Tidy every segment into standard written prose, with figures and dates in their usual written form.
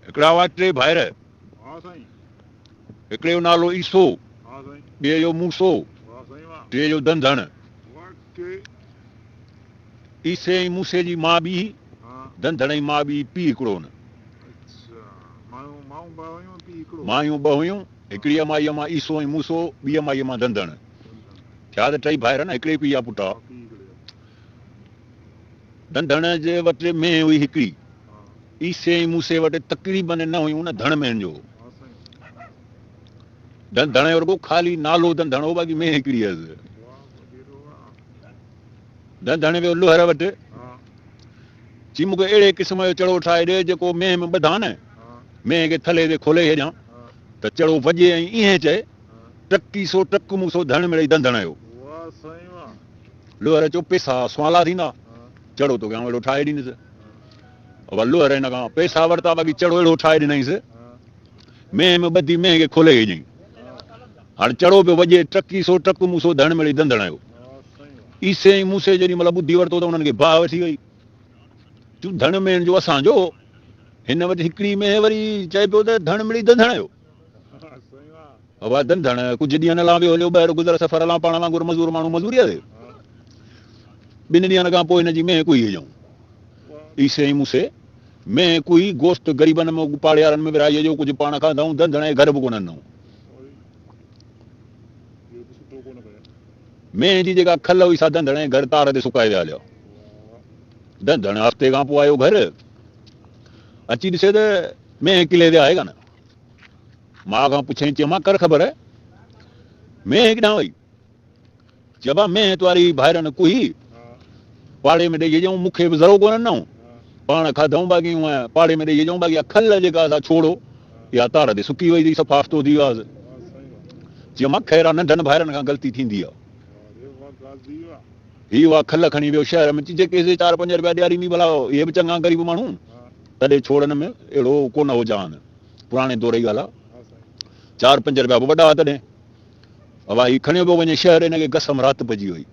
हिकिड़ा हुआ टे भाइर, हिकिड़े जो नालो ईसो, ॿिए जो मूसो, टे जो धंधण। ईसे ऐं मूसे जी माउ ॿी, धंधण जी माउ ॿी, पीउ हिकिड़ो न। मायूं ॿ हुयूं, हिकिड़ीअ माईअ मां ईसो ऐं मूसो, ॿीअ माईअ मां धंधण। थिया त टई भाइर न, हिकिड़े पीउ जा पुट हुआ। धंधण जे वटि में हुई हिकिड़ी, ईसे ऐं मूसे वटि तकरीबन न हुयूं न धण में जो। धंधण जो रुगो ख़ाली नालो धंधण हो, बाक़ी में हिकिड़ी हुअसि। धंधण वियो लुहर वटि, चई मूंखे अहिड़े क़िस्म जो चड़ो ठाहे ॾे जेको में ॿधा न, में खे थले ते खोले छॾियां त चड़ो वॼे ऐं ईअं चए टकी सो टक मूंसो धण मिड़ई धंधण जो। लुहर चयो पैसा सवाला थींदा, चड़ो तोखे आउं अहिड़ो ठाहे ॾींदुसि। लुहर हिन खां पैसा वरिता, बाक़ी चड़ो अहिड़ो ठाहे ॾिनईंसि, में ॿधी में खे खोले छॾियईं। हाणे चड़ो पियो वॼे टकी सो टक मूंसो धण मिड़ई धंधण जो। ईसे ऐं मूसे जेॾी महिल ॿुधी वरितो त उन्हनि खे बाहि वठी वई। तूं धण में जो असांजो, हिन वटि हिकिड़ी में वरी चए पियो त धण मिड़ई धंधण जो। हवा धंधण कुझु ॾींहं न लाइ हलियो, ॿाहिरि गुज़र सफ़र हलां पाण वांगुरु मज़ूर माण्हू मज़ूरीअ ते। ॿिनि ॾींहंनि खां पोइ हिनजी में कुई हुजऊं, ईसे ऐं मूसे में कुई गोश्त ग़रीबनि में पाड़े वारनि में विराई जो, कुझु पाण खाधऊं, धंधण जे घर बि कोन ॾिनऊं। में जी जेका खल हुई सा धंधण जे घर तार ते सुकाए विया हलियो। धंधण हफ़्ते खां पोइ आयो घर, अची ॾिसे त में किले ते आहे कान। माउ खां पुछई, चयो मां कर ख़बर में किॾां वई? चइबा में तुआरी भाइरनि कुई पाड़े में ॾेई ॾियऊं, मूंखे बि ज़रो कोन ॾिनऊं, पाण खाधऊं, बाक़ी हूअं पाड़े में ॾेई ॾियऊं, बाक़ी खल जेका असां छोड़ो इहा तार ते सुकी वई थी, सफ़ा हफ़्तो थी वियोसि। चयो मां ख़ैर आहे, नंढनि भाइरनि खां ग़लती थींदी आहे। हीअ उहा खल खणी वियो शहर में, जेके 4-5 रुपया ॾियारींदी, भला इहे बि चङा ग़रीब माण्हू, तॾहिं छोड़नि में अहिड़ो कोन हो जान। पुराणे दौर जी ॻाल्हि आहे, 4-5 रुपया बि वॾा हुआ तॾहिं। हवा हीउ खणियो पियो वञे शहर, हिनखे गसम राति पइजी वई,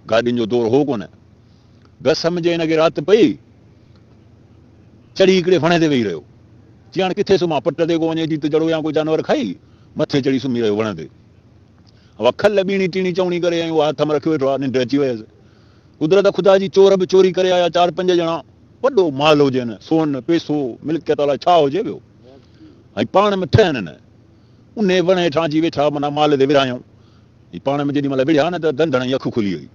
गाॾियुनि जो दौर हो कोन। गसम जे हिनखे राति पई, चढ़ी हिकिड़े वण ते वेही रहियो। चई हाणे किथे सुम्हां, पट ते को वञे थी त जड़ो या कोई जानवर खाई, मथे चढ़ी सुम्ही रहियो वण ते। हवा खल ॿीणी टीणी चवणी करे ऐं उहा हथ में रखियो वेठो आहे, निंड अची वियसि। कुदरत ख़ुदा जी चोर बि चोरी करे आया, 4-5 ॼणा, वॾो माल हुजनि, सोन पैसो मिल्कियत अलाए छा हुजे पियो, ऐं पाण में ठहनि न, उन वण हेठां अची वेठा, माना माल ते विरायूं। पाण में जेॾी महिल विढ़िया न त धंधण जी अखि खुली वई।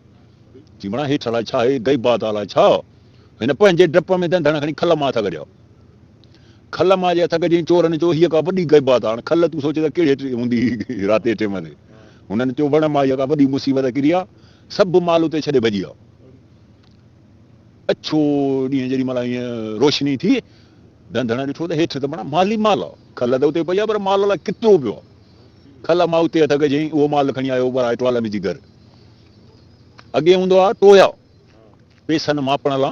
चई माना हेठि अलाए छा आहे, गई बात अलाए छा, हिन पंहिंजे डप में धंधण खणी खल मां थक ॾियो। खल मां जे थक जी चोरनि चयो हीअ का वॾी गई बात आहे, हाणे खल तूं सोचे त कहिड़े हूंदी राति जे टाइम ते। हुननि चयो वण मां इहा का वॾी मुसीबत किरी आहे, सभु माल उते छॾे भॼी वियो। अछो ॾींहुं जेॾी महिल ईअं रोशनी थी, धंधण ॾिठो त हेठि त माना माल ई माल आहे, खल त उते पई आहे, पर माल अलाए केतिरो पियो आहे। खल मां उते हथ कजईं, उहो माल खणी आयो बराए टवाल में जी घर। अॻे हूंदो आहे टोया पैसनि मापण लाइ,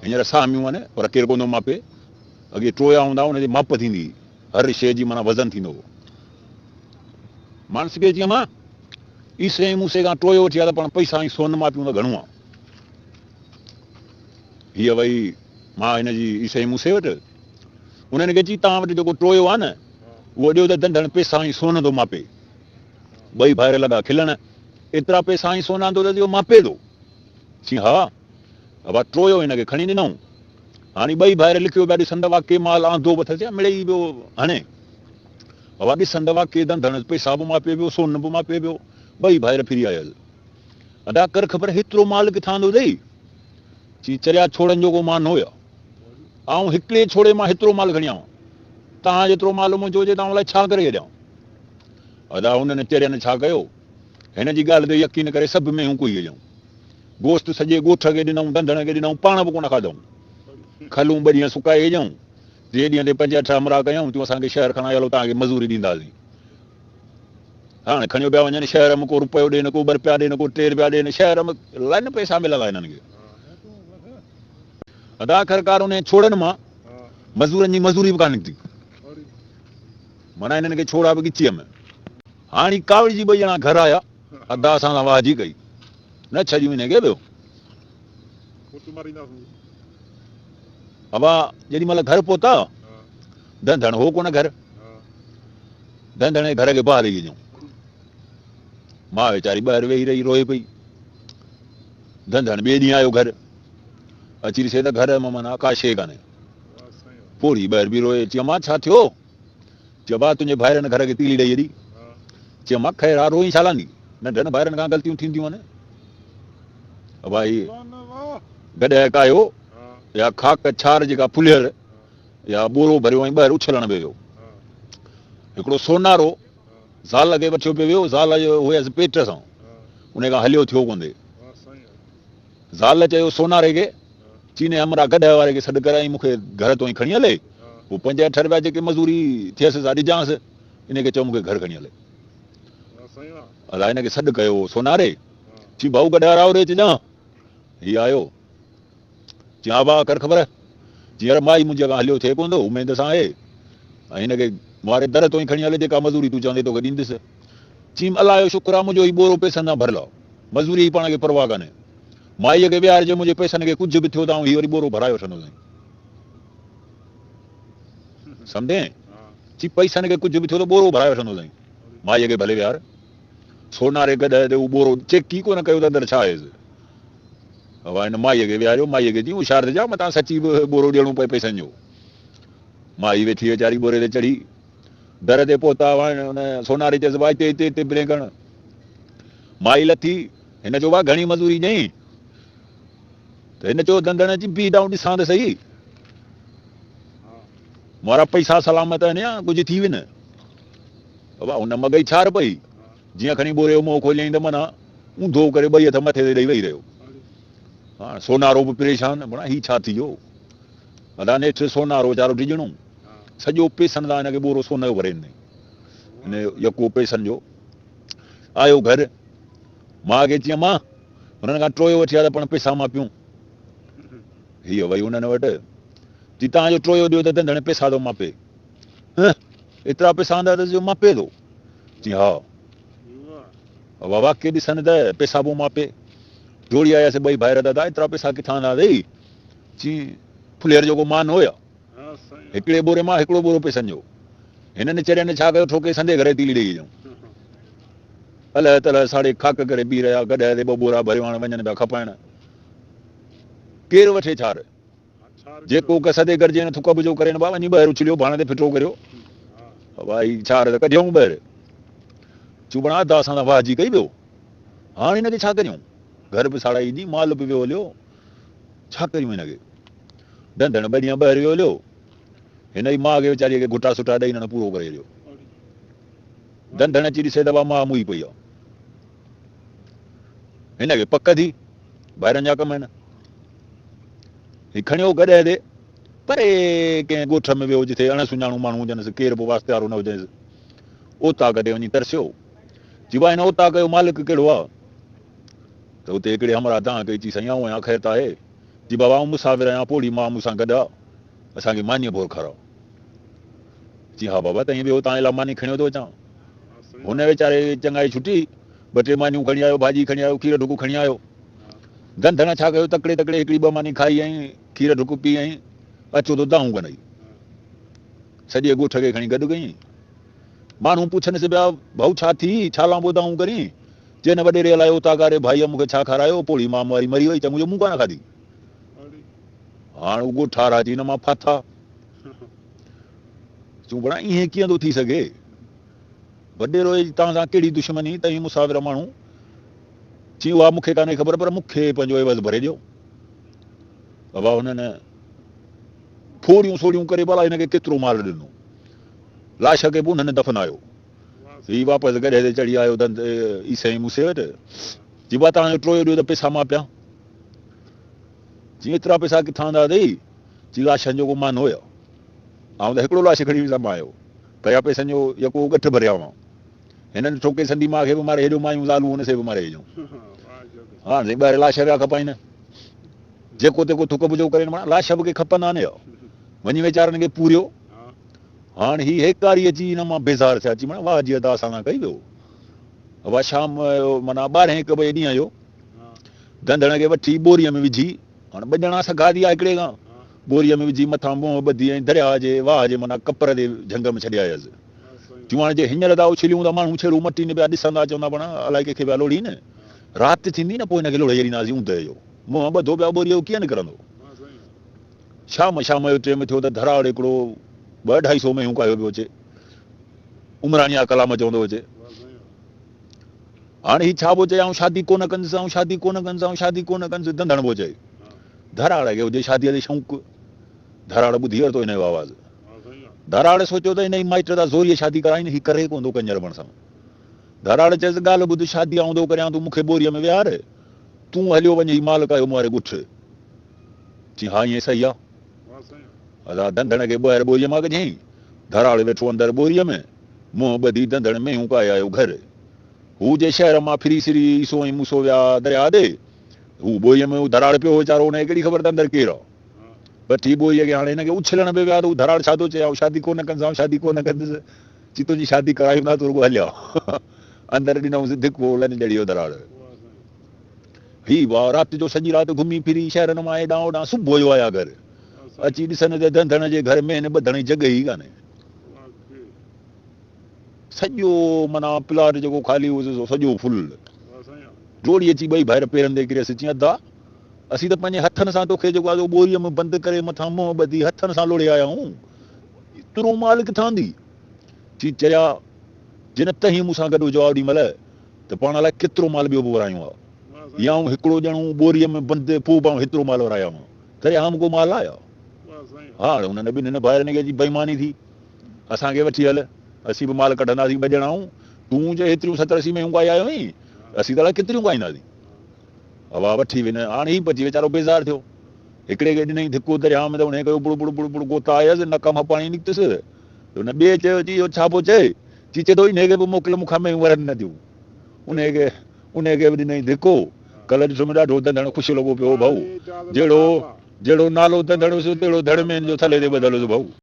हींअर सामियूं आहिनि पर केरु कोन मापे। अॻे टोया हूंदा, हुनजी माप थींदी, हर शइ जी माना वज़न थींदो हो। मानस खे चई मां ईसे ऐं मूसे खां टोयो वठी आहे त पाण पैसा ऐं सोन मापियूं त घणो आहे। हीअ वई मां हिनजी ईसे ऐं मूसे वटि, उन्हनि खे चई तव्हां वटि जेको टोयो आहे न, उहो ॾियो त धंधण पैसा ऐं सोन थो मापे। ॿई भाइर लॻा खिलण, एतिरा पैसा ऐं सोन आंदो त इहो मापे थो? चई हा। अब टोयो हिनखे खणी ॾिनऊं। हाणे ॿई भाइर लिखियो पिया ॾिसनि त के माल आंदो बि थिए मिड़ेई पियो हणे। हवा ॾिसनि त के धंधण पैसा बि मापे पियो, सोन बि मापे पियो। ॿई भाइर फिरी आयसि, अदा कर ख़बर हेतिरो माल किथां आंदो अथई? चई चरिया छोड़नि जो को मान हुयो, ऐं हिकिड़े छोड़े मां हेतिरो माल खणी आऊं, तव्हां जेतिरो माल मुंहिंजो हुजे तव्हां अलाए छा करे ॾियां। अदा हुननि चरियनि छा कयो, हिन जी ॻाल्हि ते यकीन करे सभु में कोई हुजऊं, गोश्त सॼे ॻोठ खे ॾिनऊं, धंधण खे ॾिनऊं, पाण बि कोन खाधऊं। खलूं 2 ॾींहं सुकाए ॾियऊं, 3 ॾींहं ते 5-8 अमरा कयूं, तूं असांखे शहर खणाए हलो, तव्हांखे मज़ूरी ॾींदासीं। हाणे खणियो पिया वञनि शहर में, को रुपयो ॾे न, को 2 रुपया ॾे न, को 3 रुपया ॾे न, शहर में अलाए न पैसा मिलंदा हिननि खे। अदा आख़िरकार उन छोड़नि मां मज़ूरनि जी मज़ूरी बि कान निकिती, माना हिननि खे छोड़ा बि ॻिचीअ में। हाणे कावड़जी 2 ॼणा घर आया, अदा असां सां वाहजी कई, न छॾियूं हिनखे ॿियो। हवा जेॾी महिल घर पहुता धंधण हो कोन घर, धंधण जे घर खे बाहि लही ॾियूं। मां वीचारी ॿाहिरि वेही रही रोए पई। धंधण ॿिए ॾींहुं आयो घर, अची ॾिसे त घर में माना का शइ कान्हे। पोड़ी ॿाहिरि बि रोए। चयो मां छा थियो? चयो भाउ तुंहिंजे भाइरनि घर खे तीली ॾेई हेॾी। चयो मां ख़ैर आहे रोई छा लांदी, नंढनि भाइरनि खां ग़लतियूं थींदियूं आहिनि। भाई गॾहिं कायो या खाक छार जेका फुलियल या ॿोरो भरियो ऐं ॿाहिरि उछलण में वियो। हिकिड़ो सोनारो ज़ाल खे वठियो पियो वियो, ज़ाल जो हुयसि पेट सां, उन खां हलियो थियो कोन्हे। ज़ाल चयो सोनारे खे, चीने हमरा गॾह वारे खे सॾु कराई, मूंखे घर तो ई खणी हले। हू 5-8 रुपया जेके मज़ूरी थियसि सा ॾिजांसि, इनखे चयो मूंखे घर खणी हले। अलाए हिनखे सॾु कयो सोनारे, चई भाऊ गॾह वारा रे चइजां हीउ आयो। चई हा भाउ कर ख़बर, जीअं माई मुंहिंजे खां हलियो थिए कोन थो, उमेद सां आहे, ऐं हिनखे वारे दर तो ई खणी हले, जेका मज़ूरी तूं चवंदे तोखे ॾींदुसि। चई अलाह जो शुक्र आहे मुंहिंजो ई ॿोरो पैसनि सां भरियलु आहे, मज़ूरी ई पाण खे परवाह कान्हे। माईअ खे विहारजे, मुंहिंजे पैसनि खे कुझु बि थियो त हीउ वरी ॿोरो भराए वठंदुसि। सम्झे? चई पैसनि खे कुझु बि थियो त ॿोरो भराए वठंदुसि। माईअ खे भले विहार। सोनारे गॾह ते उहो ॿोरो चेक ई कोन कयो त अंदरि छा आहे। हवा हिन माईअ खे विहारियो। माईअ खे चई होशियार थिए, मतां सची बि ॿोरो ॾियणो पए पैसनि जो। माई वेठी वीचारी ॿोरे ते चढ़ी, दर ते पहुता। हुन सोनारे चयसि भाई हिते हिते ब्रेक करण। माई लथी, हिन चयो भाउ घणी मज़ूरी ॾेई? त हिन चयो धंधण अची बीह डाऊं ॾिसां त सही, मारा पैसा सलामत आहिनि या कुझु थी वञे। बाबा हुन मगई छार पई, जीअं खणी ॿोरे जो मुंहुं खोलियईं त माना ऊंधो करे 2 हथ मथे ते ॾेई वेही रहियो। हा सोनारो बि परेशान, बणा ही छा थी वियो? अला नेठि सोनारो वीचारो डिॼणो, सॼो पैसनि सां हिनखे ॿोरो सोन जो भरे ॾिनई। हिन यको पैसनि जो आयो घर। मां खे चई मां हुननि खां टोयो वठी आया त पाण पैसा मां पियूं। हीअ वई हुननि वटि, जी तव्हांजो टोयो ॾियो त धंधण पैसा थो मापे। एतिरा पैसा हूंदा त जो मापे थो? चई हा। बाबा के ॾिसनि त पैसा पोइ मापे। जोड़ी आयासीं 2 भाइर, दादा एतिरा पैसा किथां आंदासीं? चई फुलियर जो को मान हुया, हिकिड़े ॿोरे मां हिकिड़ो ॿोरो पैसनि जो। हिननि चरियनि छा कयो, ठोके संदे घर तीली ॾेई ॾियूं। अलाए तलाए साड़े खाक करे बीह रहिया, गॾह ते 2 बोरा भरियो, हाणे वञनि पिया खपाइण। केरु वठे छार? जेको सदे गॾिजे न थुक बुझो करे बाबा वञी ॿाहिरि उछलियो, भाणे ते फिटो करियो। भाई छार त कढियऊं ॿाहिरि। चुबणा त असां वाहजी कई वियो, हाणे हिनखे छा करियूं? घर बि साड़ाई ॾी, माल बि वियो हलियो, छा करियूं हिनखे? धंधण 2 ॾींहं ॿाहिरि वियो हलियो। हिन जी माउ खे वीचारीअ खे घुटा सुठा ॾेई हिननि पूरो करे छॾियो। धंधण अची ॾिसे त मां मुई पई आहे। हिनखे पक थी ॿाहिरनि जा कम आहिनि। हीउ खणियो गॾह ते, परे कंहिं ॻोठ में वियो जिथे अणसुञाणू माण्हू हुजनिसि, केर बि वास्ते वारो न हुजेसि। ओता ते वञी तरसियो। जी भाई हिन ओता कयो मालिक कहिड़ो आहे? त हुते हिकिड़े हमरा तव्हां कई, चई साईं आऊं आहियां ख़ैर त आहे। जी बाबा आऊं मुसाफ़िर आहियां, पोड़ी मां मूंसां गॾु आहे, असांखे मानीअ बोर खारायो। जी हा बाबा तईं वियो, तव्हांजे लाइ मानी खणियो थो अचां। हुन वीचारे चङाई छुटी, 2-3 मानियूं खणी आयो, भाॼी खणी आयो, खीर ढुक खणी आयो। धंधण छा कयो, तकिड़े तकिड़े हिकिड़ी 2 मानी खाई आई, खीर ढुक पी आई, अचो त दाऊं कनई, सॼे ॻोठ खे खणी गॾु कई। माण्हू पुछनिसि पिया भाऊ छा थी, छा लांबो दाऊं करी? चइनि वॾेरे हलायो उता करे, भाईअ मूंखे छा खारायो? पोड़ी मां वारी मरी वई, त मुंहिंजो मुंहुं कान खाधी। हाणे उहो ठारा अची हिन मां फाथा। चूं बणा ईअं कीअं थो थी सघे? वॾेरो तव्हां सां कहिड़ी दुश्मनी, तई मुसाफ़िर माण्हू। चई उहा मूंखे कान्हे ख़बर, पर मूंखे पंहिंजो एवज़ भरे ॾियो। बाबा हुननि फोड़ियूं सोड़ियूं करे भला हिनखे केतिरो माल ॾिनो। लाश खे बि हुननि दफ़नायो। हीउ वापसि गॾे ते चढ़ी आयो ईसाई मूंसे वटि। जी बा तव्हांजो टोयो ॾियो त पैसा मां पिया। जी एतिरा पैसा किथां हूंदा अथई? जी लाशनि जो को मान हुयो, ऐं त हिकिड़ो लाश खणी सां आयो, पिया पैसनि जो यको ॻठ भरिया हुआ। हिननि ठोके संदी माउ खे बि मारे हेॾो, मायूं ज़ालूं हुन से बि मारे हेॾो। हा साईं ॿाहिरि लाश पिया खपाइनि, जेको तेको थुक बुझो करे माना लाश बि खपंदा न, वञी वीचारनि खे पूरियो। हाणे हीउ हेकारी अची हिन मां बेज़ार थिया, अची माना वाह जी अदा असां सां कई वियो। हवा शाम जो माना 12-1 बजे ॾींहं जो धंधण खे वठी बोरीअ में विझी, हाणे 2 ॼणा सघा थी आहे हिकिड़े खां, बोरीअ में विझी मथां मुंहुं ॿधी ऐं दरिया जे वाह जे माना कपर जे झंग में छॾे आयसि चूं जे हींअर था उछलियूं त माण्हू छेड़ू मटी न पिया ॾिसंदा चवंदा पाण अलाए कंहिंखे पिया लोड़ी न राति थींदी न पोइ हिनखे लोड़े छॾींदासीं ऊंदहि जो मुंहुं ॿधो पिया बोरीअ जो कीअं निकिरंदो शाम जो टाइम थियो त धराड़ हिकिड़ो 200-250 में हुकायो पियो अचे उमरानिया कलाम चवंदो अचे हाणे ही छा पियो चए ऐं शादी कोन कंदुसि ऐं शादी कोन कंदुसि ऐं शादी कोन कंदुसि धंधण पियो चए धराड़ खे हुजे शादीअ ते शौक़ु धराड़ ॿुधी वरितो हिन जो आवाज़ु धराड़ सोचियो त हिन जी माइट था ज़ोरीअ शादी कराईनि ही करे कोन थो कंजर बण सां धराड़ चएसि ॻाल्हि ॿुध शादी आऊं थो करियां तूं मूंखे बोरीअ में विहार तूं हलियो वञ ही माल कयो मुआरे ॻुठ चई हा ईअं सही आहे असां धंधण खे ॿाहिरि बोरीअ मां कजांइ धराड़ वेठो अंदरि बोरीअ में मुंहुं ॿधी धंधण में हू काए आयो घर हू जे शहर मां फिरी सिरी ईसो ऐं मूसो विया दरिया ते हू बोरीअ में धराड़ पियो वीचारो हुनखे कहिड़ी ख़बर त अंदरि केरु आहे वठी बोरीअ खे हाणे हिनखे उछलण पियो विया त हू धराड़ छा थो चए शादी कोन कंदुसि शादी कोन कंदुसि चई तुंहिंजी शादी करायूं था तूं रुॻो हलिया अंदरि ॾिनऊंसि धिको लनी ॾड़ी वियो धराड़ ही वाह राति जो सॼी राति घुमी फिरी शहरनि मां हेॾां होॾां सुबुह जो आया घर अची ॾिसनि त धंधण जे घर में ॿधण जी जॻह ई कान्हे सॼो माना प्लाट जेको ख़ाली हुयुसि सॼो फुल जोड़ी अची ॿई ॿाहिरि पेरनि ते किरियसि चई अदा असीं त पंहिंजे हथनि सां तोखे जेको आहे बोरीअ में बंदि करे मथां मुंहुं ॿधी हथनि सां लोड़े आया आहियूं तुरो माल किथां ईंदी चई चया जिन तहीं मूंसां गॾु हुजो ओॾी महिल त पाण लाइ केतिरो माल ॿियो बि वरायूं आहे या हिकिड़ो ॼणो बोरीअ में बंदि पोइ पाण हेतिरो माल वराया हुआ तॾहिं हमको माल आया हा हुननि ॿिन्हिनि भाइरनि खे बेईमानी थी असांखे वठी हल असीं बि माल कढंदासीं ॿ ॼणा आहियूं तूं जे हेतिरियूं 70-80 में उगाए आयो आहीं असीं त अलाए केतिरियूं उगाईंदासीं हवा वठी वञे हाणे ई बची वीचारो बेज़ार थियो हिकिड़े खे ॾिनई धिको दरिया में त हुनखे कयो बुड़ बुड़ बुड़ बुड़ गोता आयसि नक मां पाणी निकितुसि हुन ॿिए चयो चई इहो छा पियो चए थो हिनखे बि मोकिल मूंखां में वरनि न थियूं उनखे बि ॾिनई धिको कल्ह ॾिसो में ॾाढो धंधण ख़ुशि लॻो पियो भाऊ जहिड़ो नालो धंधण हुयुसि तहिड़ो धड़ में जो थले ते ॿधल हुयुसि भाऊ